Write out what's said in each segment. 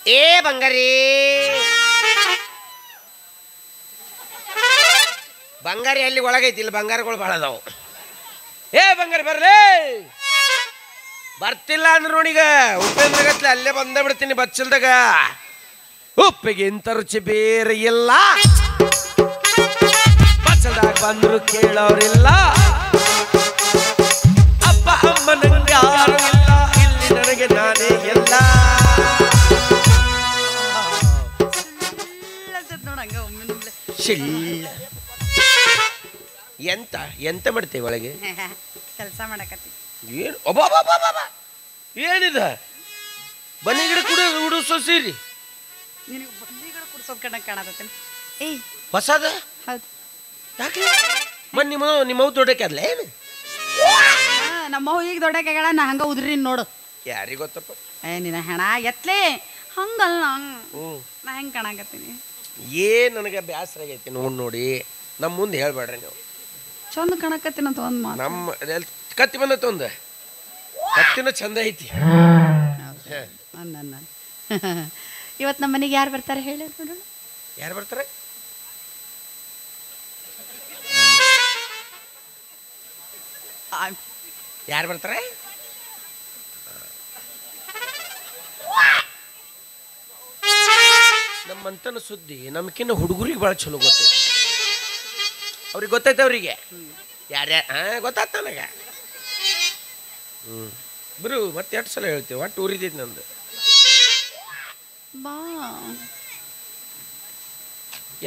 ಏ ಬಂಗಾರಿ ಬಂಗಾರಿ ಅಲ್ಲಿ ಒಳಗೈತಿ, ಇಲ್ಲಿ ಬಂಗಾರಗಳು ಭಾಳ ಅದಾವು. ಏ ಬಂಗಾರಿ ಬರ್ಲೇ, ಬರ್ತಿಲ್ಲ ಅಂದ್ರೆ ನೋಡೀಗ ಉಪ್ಪೇಂದ್ರಗತ್ಲೆ ಅಲ್ಲೇ ಬಂದ ಬಿಡ್ತೀನಿ ಬಚ್ಚಲ್ದಾಗ. ಉಪ್ಪಿಗೆ ಇಂಥ ರುಚಿ ಬೇರೆ ಇಲ್ಲ, ಬಚ್ಚಲ್ದಾಗ ಬಂದ್ರು ಕೇಳೋರಿಲ್ಲ. ಅಪ್ಪ ಅಮ್ಮ ನಂಗೆ ಯಾರು ಇಲ್ಲ, ಇಲ್ಲಿ ನನಗೆ ನಾನೇ ಎಲ್ಲ. ಶಿಳ್ಳ ಎಂತ ಎಂತ ಮಾಡ್ತೇವೆ ಒಳಗೆ ಕೆಲಸ ಮಾಡಕತ್ತಿ. ಏನು ಒಬ್ಬ ಏನಿದ ಬನ್ನಿ ಗಿಡ ಕುಡಿ ಉಡಿಸೋ ಸೀರಿ ನಿನಗೆ ಬಂದಿಗಳು ಕುಡ್ಸೋದ್ ಕಣಕ್ ಕಾಣತೈತಿ. ಏಯ್ ಹೊಸದ ಹೌದು, ಯಾಕೆ ಮನ್ ನಿಮ್ಮ ದೊಡ್ಡಕ್ಕೆ ಅದ್ಲ ಏನು? ನಮ್ಮ ಈಗ ದೊಡ್ಡಕ್ಕಾಗಳ ನಾ ಹಂಗ ಉದ್ರಿ ನೋಡು. ಯಾರಿಗೆ ಗೊತ್ತಪ್ಪ. ನಿನ್ನ ಹೆಣ ಎತ್ಲೆ ಹಂಗಲ್ಲ, ನಾ ಹೆಂಗೆ ಕಾಣಕತ್ತೀನಿ. ಏನ್ ನನಗೆ ಬ್ಯಾಸರ ಆಗೈತಿ ನೋಡಿ. ನಮ್ಮ ಮುಂದೆ ಹೇಳ್ಬೇಡ್ರಿ ನೀವು. ಚಂದ ಕಾಣಕತ್ತೀನಂತ ಒಂದು ಮಾತು. ನಮ್ಮ ಕತ್ತಿ ಬಂದತ್ತ ಒಂದು ಕತ್ತಿನ ಚಂದ ಐತಿ. ಇವತ್ತು ನಮ್ಮ ಮನೆಗೆ ಯಾರು ಬರ್ತಾರೆ ಹೇಳಿ ನೋಡೋಣ. ಯಾರು ಬರ್ತಾರೆ? ಯಾರು ಬರ್ತಾರೆ? ನಮ್ಮಂತನ ಸುದ್ದಿ ನಮ್ಕಿನ್ನ ಹುಡುಗರಿಗೆ ಭಾಳ ಚಲೋ ಗೊತ್ತೈತಿ. ಅವ್ರಿಗೆ ಗೊತ್ತೈತೆ, ಅವ್ರಿಗೆ ಯಾರ್ಯಾರು ಗೊತ್ತಾಯ್ತು ನನಗೆ. ಬರು ಮತ್ತೆ ಎಷ್ಟು ಸಲ ಹೇಳ್ತೀವಿ, ಒಟ್ಟು ಊರಿದೈತಿ ನಂದು. ಬಾ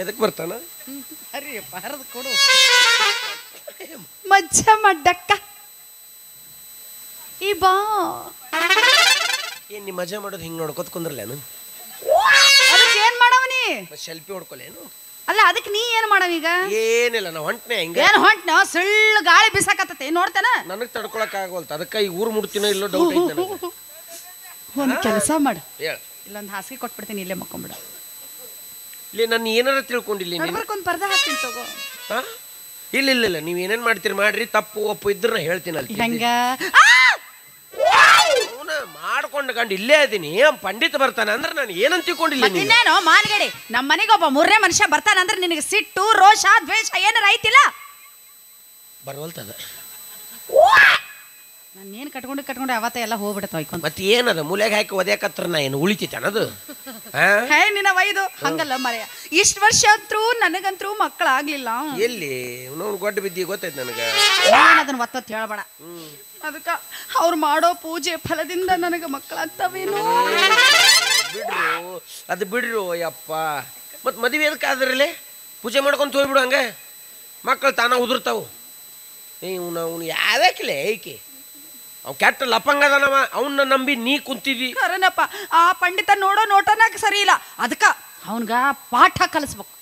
ಎದಕ್ಕೆ ಬರ್ತಾನ? ಅರಿಯಪ್ಪ ಹರಿದು ಕೊಡು. ಮಜ್ಜ ಮಡ್ಡಕ್ಕ ಈ ಬಾ. ಏನ್ ನಿಮ್ಮ ಮಜಾ ಮಾಡೋದು ಹಿಂಗೆ ನೋಡ್ಕೊತ ಕುಂದ್ರಲೇನು? ಅದಕ್ಕೆ ಏನ್ ಮಾಡವನಿ? ಸೆಲ್ಫಿ ಹೊಡ್ಕೊಲೇನು? ಅಲ್ಲ ಅದಕ್ಕೆ ನೀ ಏನ್ ಮಾಡವೀಗ? ಏನಿಲ್ಲ, ನಾವು ಹೊಂಟ್ನೆ ಹಿಂಗೆ. ಏನ್ ಹೊಂಟ್ನ? ಸುಳ್ಳು ಗಾಳಿ ಬಿಸಾಕತ್ತೈತಿ ನೋಡ್ತಾನ. ನನಗೆ ತಡ್ಕೊಳಕ್ ಆಗವಲ್ತ, ಅದಕ್ಕೆ ಈ ಊರು ಮುಡ್ತೀನೋ ಇಲ್ಲೋ ಡೌಟ್ ಐತೆ ನನಗೆ. ಒಂದು ಕೆಲಸ ಮಾಡು, ಹೇಳ. ಇಲ್ಲೊಂದು ಹಾಸಿಗೆ ಕೊಟ್ಬಿಡ್ತೀನಿ, ಇಲ್ಲೇ ಮಕ್ಕೊಂಬಿಡ. ಇಲ್ಲಿ ನಾನು ಏನಾರ ತಿಳ್ಕೊಂಡಿಲ್ಲ. ಒಂದು ಪರ್ದ ಹಾಕ್ತೀನಿ ತಗೋ. ಇಲ್ಲ ಇಲ್ಲ ಇಲ್ಲ, ನೀವು ಏನೇನು ಮಾಡ್ತೀರಿ ಮಾಡ್ರಿ, ತಪ್ಪು ಒಪ್ಪು ಇದ್ರೆ ನಾ ಹೇಳ್ತೀನಿ ಅಲ್ಲಿ. ಹೆಂಗ ಮಾಡ್ಕೊಂಡು ಕಂಡು ಇಲ್ಲೇ ಇದೀನಿ. ಪಂಡಿತ ಬರ್ತಾನೆ ಅಂದ್ರೆ ನಾನು ಏನಂತ ತಿಳ್ಕೊಂಡಿಲ್ಲ. ಇನ್ನೇನೋ ಮಾನ್ಗಡಿ, ನಮ್ಮ ಮನೆಗೆ ಒಬ್ಬ ಮೂರನೇ ಮನುಷ್ಯ ಬರ್ತಾನಂದ್ರೆ ನಿನಗೆ ಸಿಟ್ಟು, ರೋಷ, ದ್ವೇಷ ಏನಾರ ಐತಿಲ್ಲ? ಬರವಲ್ತದ. ನಾನೇನು ಕಟ್ಕೊಂಡು ಅವತ್ತ ಎಲ್ಲ ಹೋಗ್ಬಿಡತ್ತ ಹೊಯ್ಕೊಂಡು. ಮತ್ತೆ ಏನದ ಮೂಲೆಗೆ ಹಾಕಿ ಒದ್ಯಾಕತ್ರ ನಾ ಏನು ಉಳಿತೈತೆ ಅನ್ನೋದು? ಹೇ ನಿನ್ನ ವೈದು ಹಂಗಲ್ಲ ಮರೆಯ. ಇಷ್ಟು ವರ್ಷ ಅಂತೂ ನನಗಂತೂ ಮಕ್ಕಳಾಗ್ಲಿಲ್ಲ. ಎಲ್ಲಿ ನೋವು ಗೊಡ್ಡ ಬಿದ್ದಿ ಗೊತ್ತೈತೆ ನನಗೆ. ಅದನ್ನ ಒತ್ತೊತ್ತು ಹೇಳ್ಬೇಡ. ಅದಕ್ಕೆ ಅವ್ರು ಮಾಡೋ ಪೂಜೆ ಫಲದಿಂದ ನನಗೆ ಮಕ್ಕಳಾಗ್ತಾವೇನೋ. ಬಿಡ್ರು ಅದು ಬಿಡ್ರು ಯಪ್ಪ. ಮತ್ತು ಮದುವೆ ಎದಕ್ಕಾದ್ರಲ್ಲಿ ಪೂಜೆ ಮಾಡ್ಕೊಂತ ಹೋಗ್ಬಿಡು, ಹಂಗೆ ಮಕ್ಕಳು ತಾನ ಉದುರ್ತಾವು. ಅವ್ನು ಯಾವ್ಯಾಕಿಲ್ಲ ಏಕೆ ಅವ್ ಕೆಟ್ಟ ಲಪಂಗದನವ, ಅವನ್ನ ನಂಬಿ ನೀ ಕುಂತಿದಿ. ಕರನಪ್ಪ, ಆ ಪಂಡಿತ ನೋಡೋ ನೋಟನ ಸರಿ ಇಲ್ಲ. ಅದಕ್ಕೆ ಅವನ್ಗ ಪಾಠ ಕಲಿಸ್ಬೇಕು.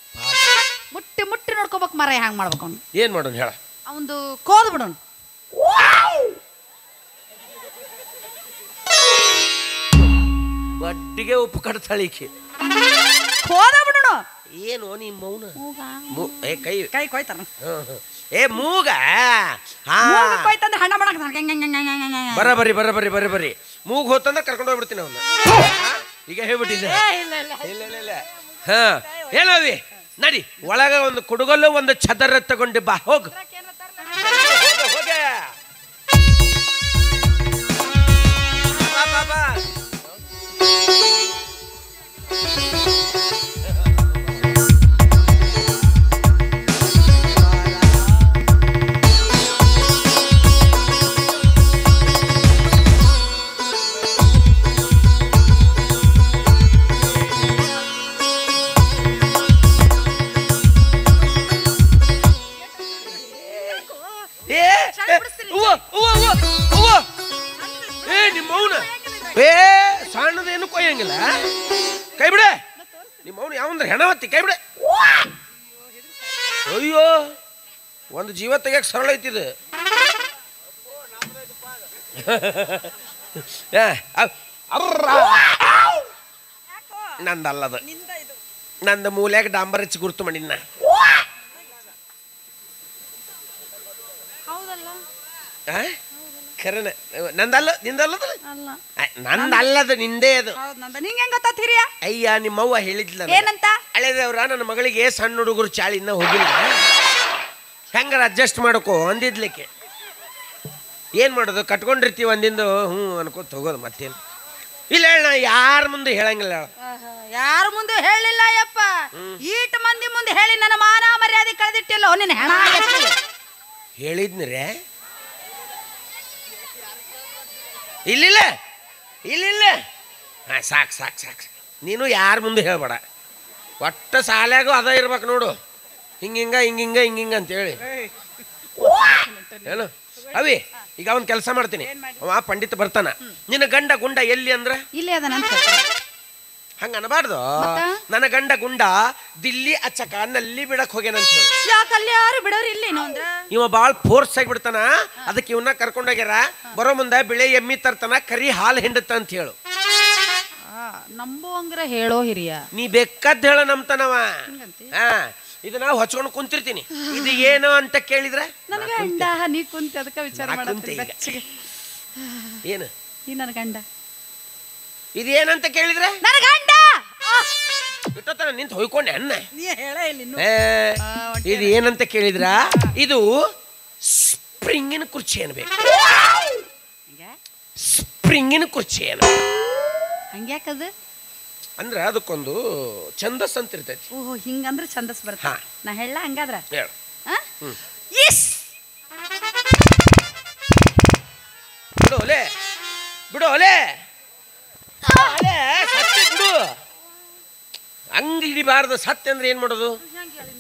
ಮುಟ್ಟಿ ಮುಟ್ಟಿ ನೋಡ್ಕೋಬೇಕು ಮರ. ಹ್ಯಾಂಗ ಮಾಡ್ಬೇಕು? ಅವ್ನು ಏನ್ ಮಾಡೋಣ ಹೇಳ? ಅವಂದು ಕೋದ್ ಬಿಡೋಣ. ಬಡ್ಡಿಗೆ ಉಪ್ಪು ಕಡ್ತಾಳಿಕೆ ಕೋದ ಬಿಡೋಣ. ಏನು ನಿಮ್ಮ ಮೌನ? ಕೈ ಕೈ ಕೊಯ್ತಾರ. ಏ ಮೂಗ ಕೊಯ್ತಂದ್ರೆ ಹಣ್ಣ ಮಾಡಕ್ ಬರಬರಿ ಬರಬರಿ ಬರಬರಿ. ಮೂಗ್ ಹೋತಂದ್ರೆ ಕರ್ಕೊಂಡು ಹೋಗ್ಬಿಡ್ತೀನಿ ಅವನ್ನ. ಈಗ ಹೇಳ್ಬಿಟ್ಟಿದ್ದೆ. ಇಲ್ಲ ಇಲ್ಲ ಹಾ ಏನವಿ ನಡಿ ಒಳಗ ಒಂದು ಕುಡುಗಲ್ಲು ಒಂದು ಛದರ ತಗೊಂಡು ಬಾ. ಹೋಗು ಹೋಗೆ ಬಾ. ಸಣ್ಣದೇನು ಕೊಯ್ಯಂಗಿಲ್ಲ. ಕೈ ಬಿಡೆ ನಿಮ್ಮ ಅವನು ಯಾವಂದ್ರೆ ಹೆಣ ಹೊತ್ತಿ ಕೈ ಬಿಡೆ. ಅಯ್ಯೋ ಒಂದು ಜೀವ ತೆಗಿಯಕ್ಕೆ ಸರಳ ಐತಿದು. ನಂದಲ್ಲದು, ನಂದು ಮೂಲ್ಯಾಗ ಡಾಂಬರ್ ಹಚ್ಚಿ ಗುರ್ತು ಮಾಡಿನ. ಖರೇನ ನಂದಲ್ಲ ನಿಂದಲ್ಲದ ಅಲ್ಲ ನಂದಲ್ಲದು ನಿಂದೇ ಅದು. ಹೌದು ನಂದ. ನಿಂಗೆ ಹೆಂಗ್ ಗೊತ್ತಾತ್ ಹಿರಿಯ? ಅಯ್ಯ ನಿಮ್ಮವ್ವ ಹೇಳಿದ್ಲ ಏನಂತ? ಹಳೆದವ್ರ ನನ್ನ ಮಗಳಿಗೆ ಸಣ್ಣ ಹುಡುಗರು ಚಾಳಿ ಇನ್ನ ಹೋಗಿಲ್ಲ, ಹೆಂಗಾರ ಅಡ್ಜಸ್ಟ್ ಮಾಡ್ಕೋ ಅಂದಿದ್ಲಿಕ್ಕೆ. ಏನು ಮಾಡೋದು, ಕಟ್ಕೊಂಡಿರ್ತೀವಿ ಅಂದಿಂದು ಹ್ಞೂ ಅನ್ಕೋತ ಹೋಗೋದು, ಮತ್ತೇನು ಇಲ್ಲ. ಹೇಳ ಯಾರ ಮುಂದೆ ಹೇಳಂಗಿಲ್ಲ. ಯಾರ ಮುಂದೆ ಹೇಳಿಲ್ಲ ಯಪ್ಪ, ಈಟ್ ಮಂದಿ ಮುಂದೆ ಹೇಳಿ ನನ್ನ ಮಾನ ಮರ್ಯಾದೆ ಕಳೆದಿಟ್ಟಿಲ್ಲ. ನಿನ್ನ ಹೆಣ ಹೇಳಿದ್ನಿರೇ? ಇಲ್ಲಿಲ್ಲ ಇಲ್ಲಿಲ್ಲ. ಹಾಂ ಸಾಕು ಸಾಕು ಸಾಕು. ನೀನು ಯಾರ ಮುಂದೆ ಹೇಳ್ಬೇಡ. ಒಟ್ಟ ಸಾಲ್ಯಾಗೂ ಅದ ಇರ್ಬೇಕು ನೋಡು, ಹಿಂಗಿಂಗ ಹಿಂಗಿಂಗ ಹಿಂಗಿಂಗ ಅಂತೇಳಿ. ಏನು ಅವಿ, ಈಗ ಅವನ್ ಕೆಲಸ ಮಾಡ್ತೀನಿ, ಅವ ಪಂಡಿತ ಬರ್ತಾನ. ನಿನ್ನ ಗಂಡ ಗುಂಡ ಎಲ್ಲಿ ಅಂದ್ರ ಇಲ್ಲೇ ಅದನಂತ. ಹಂಗ ಅನಬಾರ್ದು. ನನ್ನ ಗಂಡ ಗುಂಡ ದಿಲ್ಲಿ ಅಚ್ಚಕ ನಲ್ಲಿ ಬಿಡಕ್ ಹೋಗ್ಯಾನಂತ ಹೇಳಿ. ಯಾಕಲ್ಲಿ ಯಾರು ಬಿಡೋರು ಇಲ್ಲೇನು ಅಂದ್ರ ಇವ ಬಾಳ್ ಫೋರ್ಸ್ ಆಗಿ ಬಿಡ್ತಾನ. ಅದಕ್ಕೆ ಇವನ್ನ ಕರ್ಕೊಂಡೋಗ್ಯಾರ. ಬರೋ ಮುಂದೆ ಬಿಳೆ ಎಮ್ಮಿ ತರ್ತಾನ, ಕರಿ ಹಾಲು ಹಿಂಡತ್ತ ಅಂತ ಹೇಳು. ನಂಬುವಂಗ್ರ ಹೇಳೋ ಹಿರಿಯ, ನೀ ಬೇಕಾದ್ ಹೇಳ ನಂಬ್ತಾನವ. ಹಾ, ಇದು ನಾವು ಹಚ್ಕೊಂಡು ಕುಂತಿರ್ತೀನಿ. ಇದು ಏನು ಅಂತ ಕೇಳಿದ್ರೆ ನನ್ನ ಗಂಡ ನೀ ಕುಂತ ಅದಕ್ಕೆ ವಿಚಾರ ಏನು ಈ ನನ್ನ ಗಂಡ ಇದು ಏನಂತ ಕೇಳಿದ್ರೆ ನನ್ನ ಗಂಡ ಇಟ್ಟೋತನ ನಿಂತು ಹೊಯ್ಕೊಂಡೆ ಅನ್ನ. ನೀ ಹೇಳ ಇಲ್ಲಿ ಇದು ಏನಂತ ಕೇಳಿದ್ರ ಇದು ಸ್ಪ್ರಿಂಗಿನ ಕುರ್ಚಿ ಅನ್ಬೇಕು. ಸ್ಪ್ರಿಂಗಿನ ಕುರ್ಚಿ ಏನು ಹಂಗ್ಯಾಕದು ಅಂದ್ರೆ ಅದಕ್ಕೊಂದು ಛಂದಸ್ ಅಂತ ಇರ್ತೈತಿ. ಓಹೋ, ಹಿಂಗಂದ್ರೆ ಛಂದಸ್ ಬರ್ತ. ನಾ ಹೇಳ ಹಂಗಾದ್ರ ಹೇಳು. ಬಿಡು ಒಲೆ, ಬಿಡು ಒಲೆ, ಸತ್ಯ ಬಿಡು. ಹಂಗ ಹಿಡಿಬಾರ್ದು. ಸತ್ಯ ಅಂದ್ರೆ ಏನ್ ಮಾಡೋದು?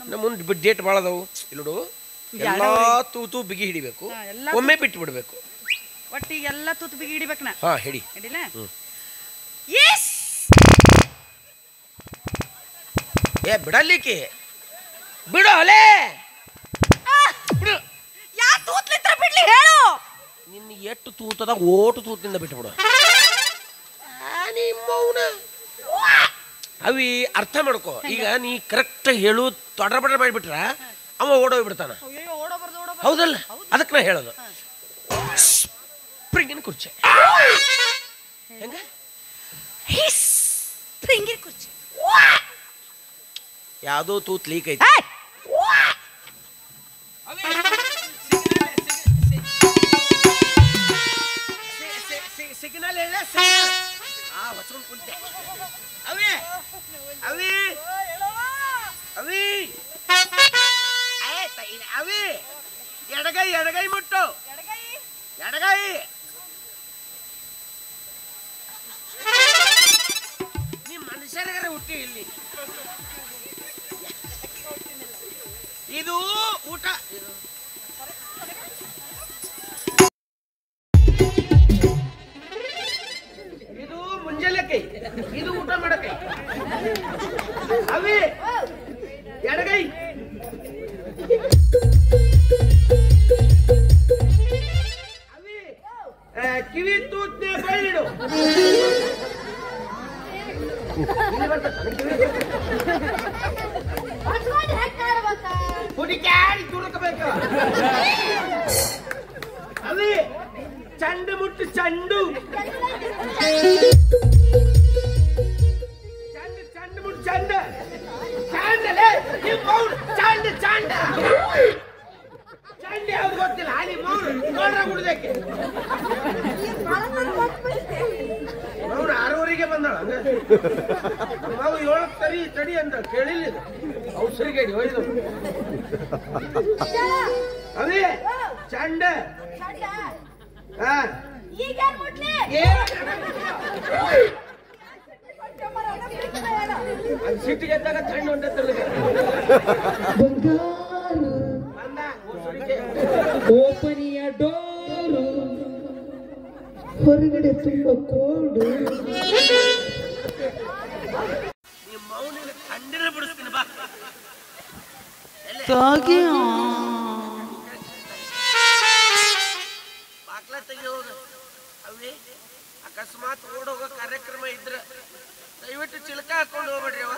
ನಮ್ಮ ಮುಂದೆ ಡೇಟ್ ಭಾಳ ಅದಾವು. ಇಲ್ಲೋಡು, ಎಲ್ಲಾ ತೂತು ಬಿಗಿ ಹಿಡಿಬೇಕು, ಒಮ್ಮೆ ಬಿಟ್ಟು ಬಿಡ್ಬೇಕು. ಒಟ್ಟಿಗೆ ಎಲ್ಲ ತೂತು ಬಿಗಿ ಹಿಡಿಬೇಕು. ನಾ ಹಾ ಹಿಡಿ ಹಿಡಿಲ. ಏ ಬಿಡಲಿಕ್ಕೆ ಬಿಡು ಅಲೇ, ಬಿಡು. ಯಾ ತೂತ್ಲಿತ್ರ ಬಿಡ್ಲಿ ಹೇಳು. ನಿನ್ನ ಎಷ್ಟು ತೂತದ ಓಟು ತೂತಿಂದ ಬಿಟ್ಟು ಬಿಡು. ಅವಿ ಅರ್ಥ ಮಾಡ್ಕೋ. ಈಗ ನೀ ಕರೆಕ್ಟ್ ಹೇಳು ತೊಡಬಡ ಮಾಡಿಬಿಟ್ರ ಅವ ಓಡೋಗ್ಬಿಡ್ತಾನ. ಹೌದಲ್ಲ? ಅದಕ್ಕೆ ನಾ ಹೇಳೋದು ಸ್ಪ್ರಿಂಗಿನ ಕುರ್ಚಿ. ಹೆಂಗ ಸ್ಪ್ರಿಂಗಿನ ಕುರ್ಚಿ ಯಾವುದೋ ತೂತ್ ಲೀಕ್ ಐತಿ. ಸಿಗ್ನಲ್ ಹೇಳ ಹೊಚ್ಕೊಂಡು ಕುಂತೆ. ಅವಿ ಅವಿ ಅವಿ ಅವಿ ಎಡಗೈ ಎಡಗೈ ಮುಟ್ಟು, ಎಡಗೈ. ನಿಮ್ಮ ಮನುಷ್ಯರಿಗಾರ ಹುಟ್ಟಿ ಇಲ್ಲಿ. ಇದು ಊಟ, ಇದು ಮುಂಜಾನೆ ಕೈ, ಇದು ಊಟ ಮಾಡಕೈ. ಅವಿ ಎಡಗೈ. ಅವಿ ಕಿವಿ ತೂತ್ನೆ ಬಳ್ಳಿಡು. ಹುಡುಕ್ಯಾಡಿ ತುಡುಕಬೇಕು. ಅವಿ ಚಂಡು ಮುಟ್ಟು ಚಂಡು, ಚಂಡು ಚಂಡು ಮುಟ್ಟು ಚಂಡ, ಚಾಂಡಲೇ ಚಂಡ ಚಾಂಡ. ಚಂಡ ಯಾವ್ದು ಗೊತ್ತಿಲ್ಲ. ಹಾಲಿ ಮೌನ ನೋಡ್ರ ಗುಡ್ದಕ್ಕೆ ಮೌನ 6:30ಗೆ ಬಂದಳ. ಹಂಗ ನಾವು 7ಕ್ಕೆ ತಡಿ ತಡಿ ಅಂತ ಕೇಳಿಲ್ಲ. ಔಷರಿಗೇಡಿ ಹೋಯ್ದು. ಅವೇ ಚಂಡ ಸಿಟ್ಟಿಗೆ ಎದ್ದಾಗ ಚಂಡ ಹೊಂಟಲ್ಲ. ಓಪನಿಯ ಡೋರು ಹೊರಗಡೆ ತುಂಬಾ ಕೋಲ್ಡು. ನಿಮ್ಮ ಮೌನಿನ ಥಂಡಿನ ಬಿಡಿಸ್ತೀನಿ ಬಾ. ಬಾಕ್ಲ ತೆಗಿ ಹೋಗ. ಅವೇ ಅಕಸ್ಮಾತ್ ಓಡೋಗೋ ಕಾರ್ಯಕ್ರಮ ಇದ್ರ ದಯವಿಟ್ಟು ಚಿಲಕ ಹಾಕೊಂಡು ಹೋಗ್ಬೇಡ್ರಿ. ಅವ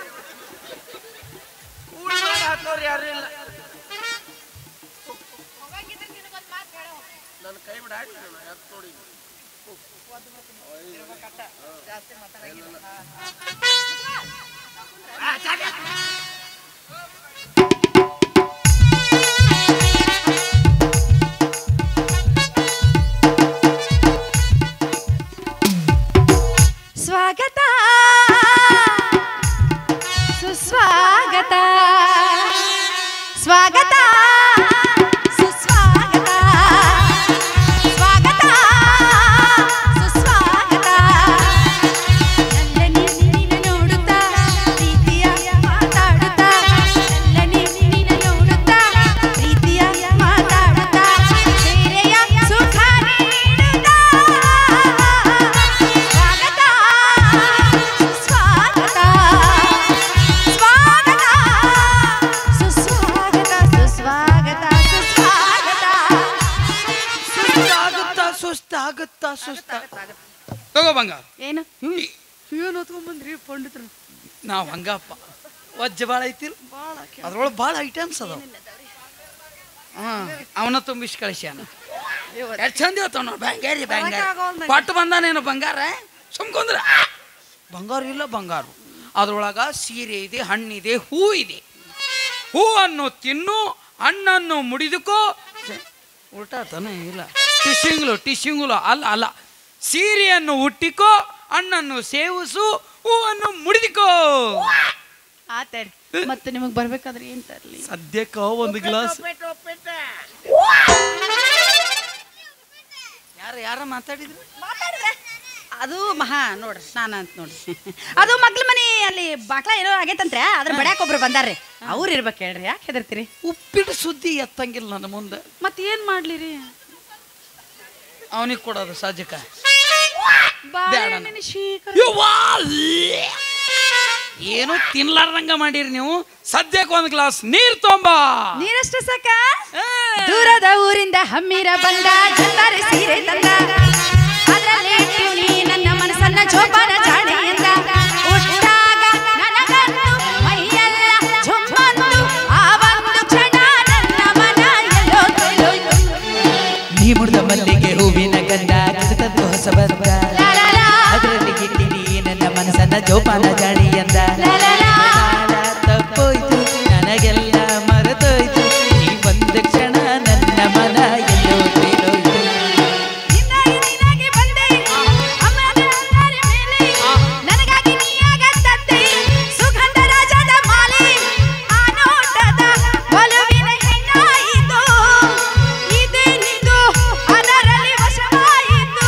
ಕೂಡಿ ಮಾಡಿ ಹಾಕೋರು ಯಾರು ಇಲ್ಲ. ನನ್ನ ಕೈ ಬಿಡ ನೋಡಿ. ಸುಸ್ವಾಗತ ಸ್ವಾಗತ ಸುಸ್ವಾಗತ ಸ್ವಾಗತ ಸುಸ್ವಾಗತ ನಲ್ಲನಿ ನಿನ್ನ ನೋಡುತ್ತಾ ಪ್ರೀತಿಯ ಮಾತಾಡುತ್ತಾ ನಲ್ಲನಿ ನಿನ್ನ ನೋಡುತ್ತಾ ಪ್ರೀತಿಯ ಮಾತಾಡುತ್ತಾ ಸೇರೆಯ ಸುಖ ನೀಡುತ್ತಾ ಸ್ವಾಗತ ಸುಸ್ವಾಗತ ಸ್ವಾಗತ ಸುಸ್ವಾಗತ ಸುಸ್ವಾಗತ ಸುಸ್ವಾಗತ ಸುಸ್ತಾಗುತ್ತಾ ತಗೋ ಬಂಗಾರ. ಏನು ಏನು ಹೊತ್ಕೊಂಡ್ಬಂದ್ರಿ ಪಂಡಿತರು? ನಾವು ಹಂಗಪ್ಪ ವಜ್ಜ ಭಾಳ ಐತಿಲ್ಲ, ಅದ್ರೊಳಗೆ ಭಾಳ ಐಟಮ್ಸ್ ಅದಾವ. ಅವನ ತುಂಬಿಸಿ ಕಳಿಸ್ಯಾನ. ಎಷ್ಟು ಚಂದ ಹೇಳ್ತಾವ ನಾವು ಬ್ಯಾಂಗಾರಿ ಬ್ಯಾಂಗಾರಿ ಕೊಟ್ಟು ಬಂದಾನೇನು ಬಂಗಾರ ಸುಮ್ಕೊಂಡ್ರ ಬಂಗಾರ ಇಲ್ಲ ಬಂಗಾರು. ಅದ್ರೊಳಗ ಸೀರೆ ಇದೆ, ಹಣ್ಣಿದೆ, ಹೂ ಇದೆ. ಹೂವನ್ನು ತಿನ್ನು, ಹಣ್ಣನ್ನು ಮುಡಿದುಕೋ. ಉಲ್ಟಾತನ ಇಲ್ಲ, ಟಿಶಿಂಗ್ಲು ಅಲ್ಲ ಅಲ್ಲ. ಸೀರೆಯನ್ನು ಉಟ್ಟಿಕೋ, ಹಣ್ಣನ್ನು ಸೇವಿಸು, ಹೂವನ್ನು ಮುಡಿದುಕೋ. ಆತಾಡಿ ಮತ್ತೆ ನಿಮಗೆ ಬರ್ಬೇಕಾದ್ರೆ ಏನ್ ತರ್ಲಿ? ಸದ್ಯಕ್ಕ ಒಂದು ಗ್ಲಾಸ್. ಯಾರ ಮಾತಾಡಿದ್ರು? ಅದು ಮಹಾ ನೋಡ್ರಿ ಸ್ನಾನ ಅಂತ ನೋಡ್ರಿ. ಅದು ಮಗ್ಲ ಮನಿ ಅಲ್ಲಿ ಬಾಕ್ಲ ಏನೋ ಆಗೈತಂತ್ರೆ, ಅದ್ರ ಬಡ್ಯಾಕ ಒಬ್ರು ಬಂದಾರ್ರಿ. ಅವ್ರು ಇರ್ಬೇಕು ಹೇಳ್ರಿ, ಯಾಕೆ ಹೆದರ್ತೀರಿ? ಉಪ್ಪಿಟ್ಟು ಸುದ್ದಿ ಎತ್ತಂಗಿಲ್ಲ ನನ್ನ ಮುಂದೆ. ಮತ್ತೆ ಏನ್ ಮಾಡ್ಲಿರಿ? ಅವನಿಗೆ ಕೊಡೋದು ಸಜ್ಜಕ. ಏನು ತಿನ್ಲಾರ್ದಂಗ ಮಾಡಿರಿ ನೀವು. ಸದ್ಯಕ್ಕೆ ಒಂದು ಗ್ಲಾಸ್ ನೀರ್ ತೊಂಬ. ನೀರಷ್ಟ ಸಾಕ? ದೂರದ ಊರಿಂದ ಹಮ್ಮಿರ ಬಂದ, ಜಲ್ಲಾರಿ ಸೀರೆ ತಂದ, ಅದ್ರಲ್ಲಿ ನೀ ನನ್ನ ಮನಸ್ಸನ್ನ ಜೋಪಾನ ಜಾಣೆ ಎಂದ. ಉಟ್ಟಾಗ ನನಗಂದು ಮೈಯೆಲ್ಲ ಜುಮ್ಮಂದು, ಆ ಒಂದು ಕ್ಷಣ ನನ್ನ ಮನ ಎಲ್ಲೋ ತೊಯ್ಲೋಯ್ತು. ನೀ ಮುಡ್ದ ಮಲ್ಲಿಗೆ ಹೂವಿನ ಗಂಧ ಕರೆತಂದು ಹೊಸ ಬಂದ, ಅದರಲ್ಲಿ ಗಿಟ್ಟಿನಿ ನನ್ನ ಮನಸ್ಸನ್ನ ಜೋಪಾನ ಜಾಡಿ ಎಂದ. ತಪ್ಪೋಯ್ತು ನನಗೆಲ್ಲ ಮರೆತೋಯ್ತು, ಈ ಒಂದು ಕ್ಷಣ ನನ್ನ ಮನ ಎಲ್ಲೋ ತಿಳಿದೋಯ್ತು. ನನಗಾಗಿ ನೀಯಾಗತ್ತಂತೆ ಸುಗಂಧ ರಾಜದ ಮಾಲೆ, ಆ ನೋಟದ ಒಲವಿನ ಹೆಣ್ಣಾಯಿತು. ಇದೇನಿದು ಅದರಲ್ಲಿ ವಶವಾಯಿತು,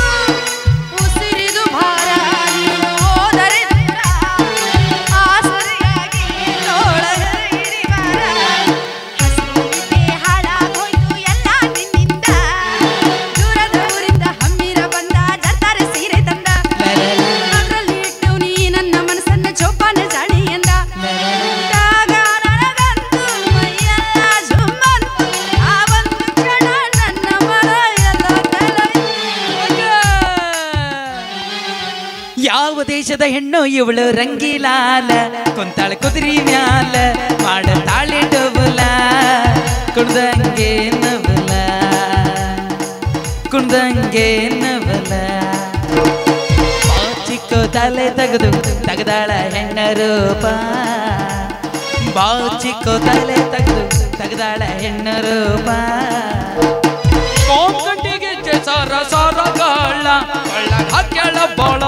ಉಸಿರಿದು ಭಾರ ನೀನು ಹೋದರೆ ದೂರ, ಆಸರೆಯಾಗಿ ತೋಳಗೈರಿ ಬಾರ. ಹಸಿವಿಗೆ ಹಾಳಾಗೋಯ್ತು ಎಲ್ಲ ನಿನ್ನಿಂದ, ದೂರದ ಊರಿಂದ ಹಮ್ಮಿರ ಬಂದ, ಜರ್ತಾರೆ ಸೀರೆ ತಂದ, ಅದ್ರಲ್ಲಿ ಇಟ್ಟು ನೀ ನನ್ನ ಮನಸ್ಸನ್ನ ಜೋಪಾನ ಜಾಣಿ ಎಂದ. ಉಟ್ಟಾಗ ನನಗಂತೂ ಮೈಯೆಲ್ಲ ಜುಮ್ಮಂತು, ಆ ಒಂದು ಕ್ಷಣ ನನ್ನ ಮನ ಎಲ್ಲ ತಲೈತು. ಯಾವ ದೇಶದ ಹೆಣ್ಣು ಇವಳು ರಂಗೀಲಾಲ, ಕುಂತಾಳ ಕುದುರಿ ಮ್ಯಾಲ ಮಾಡ ತಾಳೆ ಡಬಲ, ಕುಡ್ದಂಗೆ ನವಲ ಕುಡ್ದಂಗೆ ನವಲ. ಬಾಚಿಕ್ಕೋ ತಲೆ ತೆಗೆದು ತೆಗೆದಾಳ ಹೆಣ್ಣ ರೂಪ, ಬಾಚಿಕ್ಕೋ ತಲೆ ತೆಗೆದು ತೆಗೆದಾಳ ಹೆಣ್ಣ ರೂಪ. ಕೋಂಕಂಡಿಗೆ ಸರ ಸರ ಗಾಳ ಹಾಕ್ಯಾಳ ಬಾಳ.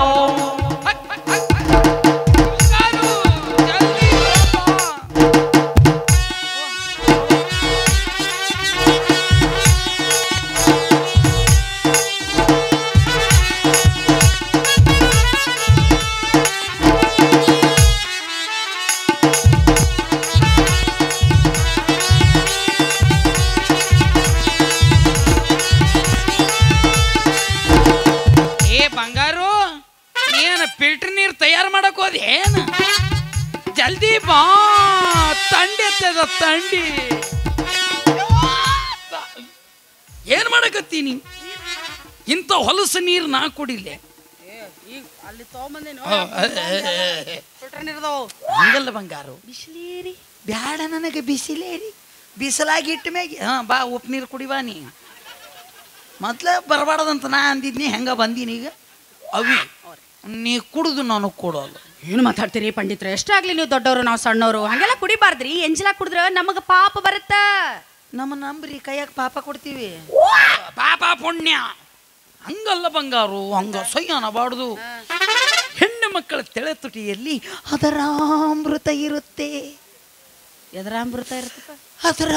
ಬಂಗಾರು ಏನು ಫಿಲ್ಟರ್ ನೀರು ತಯಾರು ಮಾಡಕ್ ಹೋದಿ ಏನು? ಜಲ್ದಿ ಬಾ, ತಂಡಿ ಎತ್ತದ ತಂಡಿ. ಏನ್ ಮಾಡಕತ್ತೀನಿ? ಇಂಥ ಹೊಲಸು ನೀರು ನಾ ಕುಡಿಲೆ. ಅಲ್ಲಿ ತಗೊಂಬಂದೇನು ಹಂಗಲ್ಲ ಬಂಗಾರು, ಬಿಸಿಲೇರಿ ಬ್ಯಾಡ ನನಗೆ ಬಿಸಿಲೇರಿ. ಬಿಸಿಲಾಗಿ ಇಟ್ಟ ಮ್ಯಾಗೆ ಬಾ ಉಪ್ಪು ನೀರು ಕುಡಿಬಾ. ನೀ ಮೊದ್ಲ ಬರಬಾರ್ದಂತ ನಾ ಅಂದಿದ್ನಿ, ಹೆಂಗ ಬಂದೀನಿ ಈಗ. ಅವಿ ನೀ ಕುಡಿದು ನನಗೆ ಕೊಡೋಲ್ಲ. ಏನು ಮಾತಾಡ್ತೀರಿ ಪಂಡಿತ್ರೆ? ಎಷ್ಟಾಗ್ಲಿ ನೀವು ದೊಡ್ಡವರು, ನಾವು ಸಣ್ಣವರು, ಹಂಗೆಲ್ಲ ಕುಡಿಬಾರ್ದ್ರಿ. ಎಂಜಿಲ ಕುಡಿದ್ರ ನಮಗ ಪಾಪ ಬರುತ್ತ. ನಮ್ಮ ನಂಬ್ರಿ ಕೈಯಾಗ ಪಾಪ ಕೊಡ್ತೀವಿ. ಪಾಪ ಪುಣ್ಯ ಹಂಗಲ್ಲ ಬಂಗಾರು, ಹಂಗ ಸೈ ಅನ್ನಬಾರ್ದು. ಹೆಣ್ಣು ಮಕ್ಕಳ ತೆಳೆ ತುಟಿಯಲ್ಲಿ ಅದರ ಅಮೃತ ಇರುತ್ತೆ. ಎದರ ಅಮೃತ ಇರ್ತಪ್ಪ? ಅದರ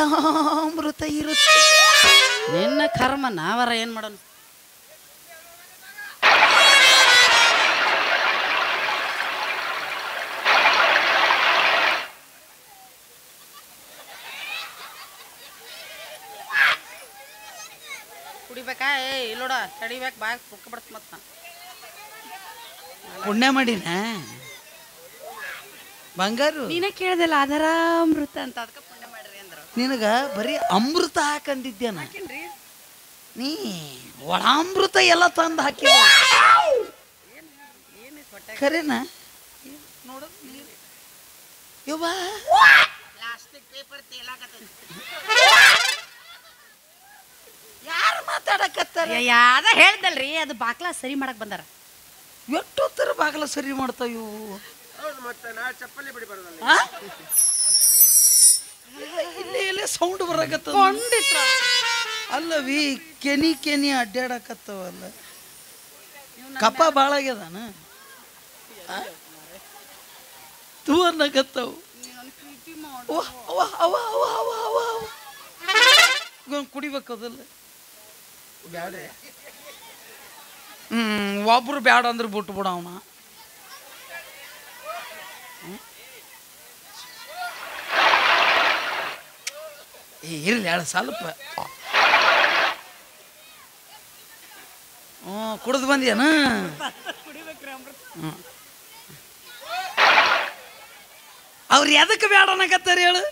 ಅಮೃತ ಇರುತ್ತೆ. ನಿನ್ನ ಕರ್ಮ ನಾವರ ಏನ್ ಮಾಡೋಣ? ಕುಡಿಬೇಕಾ? ಇಲ್ಲೋಡ ತಡಿಬೇಕು, ಬಾಯ್ ಪುಕ್ಕ ಬಿಡ್ತ ಮತ್ತ ಪುಣ್ಯ ಮಾಡಿನ ಬಂಗಾರು. ನೀನೇ ಕೇಳ್ದಲ್ಲ ಅದರ ಅಮೃತ ಅಂತ, ಅದಕ್ಕೆ ಪುಣ್ಯ ಮಾಡ್ರಿ ಅಂದ್ರು. ನಿನಗ ಬರೀ ಅಮೃತ ಹಾಕಂದಿದ್ದೇನ, ನೀ ಒಳಾಮೃತ ಎಲ್ಲ ತಂದು ಹಾಕಿ ಖರೇನಾ? ನೋಡ ಯವ್ವ ಯಾರು ಮಾತಾಡಕತ್ತಾರ? ಯಾವ್ದ ಹೇಳ್ದಲ್ರಿ, ಅದು ಬಾಕ್ಲ ಸರಿ ಮಾಡಕ್ ಬಂದಾರ. ಎಷ್ಟೊತ್ತರ ಬಾಗಲ ಸರಿ ಮಾಡ್ತಾವ ಇವು. ಇಲ್ಲೇ ಸೌಂಡ್ ಬರಕತ್ತ. ಅಲ್ಲವಿ ಕೆನಿ ಕೆನಿ ಅಡ್ಡಾಡಕತ್ತವಲ್ಲ. ಕಪ್ಪ ಭಾಳ ಆಗ್ಯದಾನ ತೂ ಅನ್ನಕತ್ತವು. ಕುಡಿಬೇಕದಲ್ಲ. ಒಬ್ರು ಬ್ಯಾಡ ಅಂದ್ರೆ ಬಿಟ್ಟು ಬಿಡ ಅವನ. ಇರ್ಲಿ ಹೇಳ ಸ್ವಲ್ಪ. ಕುಡಿದು ಬಂದ್ಯಾನ? ಅವ್ರು ಎದಕ್ಕೆ ಬ್ಯಾಡ ಅನ್ನಕತ್ತಾರ ಹೇಳು?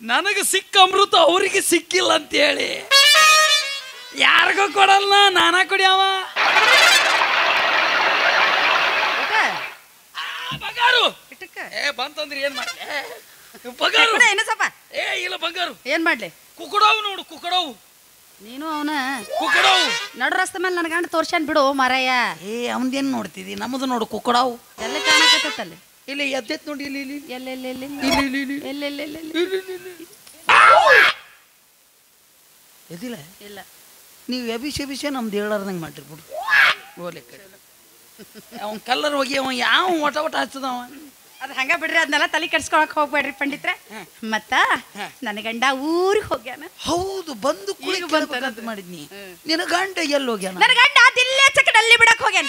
ನನಗೆ ಸಿಕ್ಕ ಅಮೃತ ಅವ್ರಿಗೆ ಸಿಕ್ಕಿಲ್ಲ ಅಂತೇಳಿ ಯಾರಿಗೂ ಕೊಡಲ್ಲ, ನಾನಾ ಕುಡಿಯವ. ಬಂಗಾರು ಬಂತಂದ್ರೆ ಏನ್ ಮಾಡ್ಲಿ? ಬಂಗಾರು ಏ ಇಲ್ಲ ಬಂಗಾರು ಏನ್ ಮಾಡ್ಲಿ? ಕುಕ್ಕಡವು ನೋಡು, ಕುಕ್ಕಡವು. ನೀನು ಅವನ ಕುಕ್ಕಡವು ನಡು ರಸ್ತೆ ಮೇಲೆ ನನ್ನ ಗಂಡ ತೋರ್ಸ್ಯಾನ್ ಬಿಡು ಮಾರಾಯ. ಅವನ್ದೇನ್ ನೋಡ್ತಿದಿ? ನಮ್ಮದು ನೋಡು ಕುಕ್ಕಡವು. ಎಲ್ಲ ಕಾಣಕತ್ತಲ್ಲಿ. ಇಲ್ಲಿ ಎದ್ದೆತ್ ನೋಡಿ. ಇಲ್ಲಿ ಇಲ್ಲಿ ಎದಿಲ್ಲ ಇಲ್ಲ. ನೀವು ಅಭಿಷೇಕ ನಮ್ದು ಹೇಳಾರ್ದಂಗೆ ಮಾಡಿರ್ಬಿಡು. ಓಲೆ ಕಡೆ ಅವನ್ ಕಲ್ಲರ್ ಹೋಗಿ ಅವ ಯಾವ ಒಟ ಒಟ ಹಚ್ಚದವ. ಅದು ಹಂಗ ಬಿಡ್ರಿ, ಅದನ್ನೆಲ್ಲ ತಲೆ ಕೆಡ್ಸ್ಕೊಳಕ್ ಹೋಗ್ಬೇಡ್ರಿ ಪಂಡಿತ್ರೆ. ಮತ್ತ ನನ್ನ ಗಂಡ ಊರಿಗೆ ಹೋಗ್ಯಾನ. ಹೌದು, ಬಂದು ಕುಳಿತು ಮಾಡಿದ್ನಿ. ನಿನ್ನ ಗಂಡ ಎಲ್ಲಿ ಹೋಗ್ಯಾನ? ನನ್ನ ಗಂಡ ದಿಲ್ಲಿ ಹಚ್ಚಕ್ಕೆ ನಲ್ಲಿ ಬಿಡಕ್ ಹೋಗ್ಯಾನ.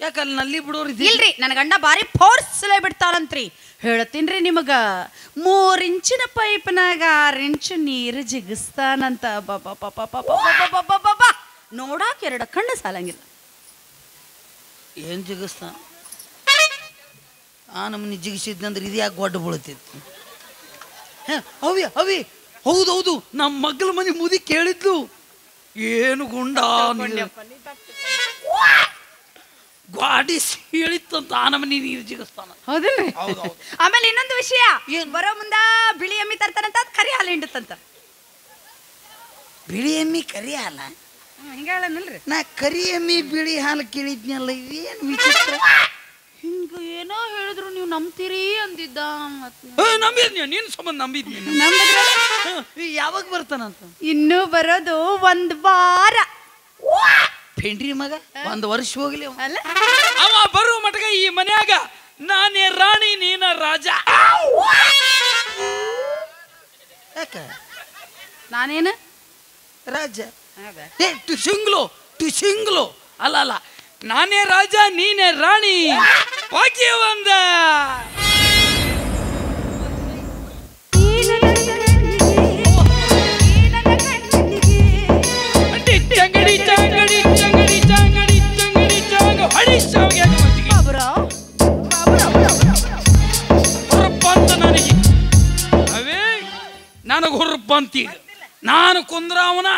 ಯಾಕಲ್ಲಿ ನಲ್ಲಿ ಬಿಡೋರು ಇಲ್ರಿ, ನನ್ನ ಗಂಡ ಬಾರಿ ಫೋರ್ಸ್ಲೇ ಬಿಡ್ತಾಳಂತ್ರಿ. ಹೇಳ್ತೀನ್ರಿ ನಿಮಗ, 3 ಇಂಚಿನ ಪೈಪ್ನಾಗ 6 ಇಂಚು ನೀರು ಜಿಗಿಸ್ತಾನಂತ. ನೋಡಾಕ 2 ಕಣ್ಣು ಸಾಲಂಗಿಲ್ಲ. ಏನ್ ಜಿಗಿಸ್ತಾನ? ನಮ್ಮನ್ನ ಜಿಗಿಸಿದ್ನಂದ್ರೆ ಇದು ಯಾಕೆ ಗೊಡ್ಡ ಬೀಳ್ತಿತ್ತು? ಅವಿ ಅವಿ ಹೌದೌದು, ನಮ್ಮ ಮಗ್ಲ ಮನೆ ಮುದಿ ಕೇಳಿದ್ಲು. ಏನು ಗುಂಡ ಗಾಡಿ ಹೇಳಿತ್ತಂತ ನಮ್ಮನೆ ನೀರು ಜಿಗಿಸ್ತಾನ. ಹೌದಿಲ್ರಿ? ಆಮೇಲೆ ಇನ್ನೊಂದು ವಿಷಯ, ಬರೋ ಮುಂದ ಬಿಳಿ ಎಮ್ಮಿ ತರ್ತಾನಂತ, ಅದು ಕರಿ ಹಾಲು ಹಿಂಡತ್ತಂತ. ಬಿಳಿ ಎಮ್ಮಿ ಕರಿ ಹಾಲ? ಹಿಂಗ ಹೇಳನಲ್ರಿ. ನಾ ಕರಿ ಎಮ್ಮಿ ಬಿಳಿ ಹಾಲು ಕೇಳಿದ್ನಲ್ಲ, ಇದೇನು ವಿಚಿತ್ರ? ಹಿಂಗ ಏನೋ ಹೇಳಿದ್ರು ನೀವು ನಂಬ್ತೀರಿ ಅಂದಿದ್ದ. ನಂಬಿದ್ನಿ, ನೀನು ಸಂಬಂಧ ನಂಬಿದ್ನಿ. ಯಾವಾಗ ಬರ್ತಾನಂತ? ಇನ್ನೂ ಬರೋದು 1 ವಾರ. ಪೆಂಡ್ರಿ ಮಗ 1 ವರ್ಷ ಹೋಗ್ಲಿ ಅಲ್ಲ. ಅವ ಬರುವ ಮಟಗ ಈ ಮನ್ಯಾಗ ನಾನೇ ರಾಣಿ, ನೀನ ರಾಜ. ಯಾಕ ನಾನೇನು ರಾಜ? ಟುಶಿಂಗ್ಲು ಅಲ್ಲ ಅಲ್ಲ, ನಾನೇ ರಾಜ ನೀನೇ ರಾಣಿ. ಬಾಕಿ ಒಂದ ಚಂಗಡಿ ಚಂಗಡಿ ಚಂಗಡಿ ಚಂಗಡಿ ಚಂಗಡಿ ಚಂಗ ಹೊಡಿ ಶಾವಿಗೆ ಹುರುಪಂತ ನನಗೆ. ಅವೇ ನನಗೆ ಹುರುಪಂತಿ. ನಾನು ಕುಂದ್ರ ಅವನ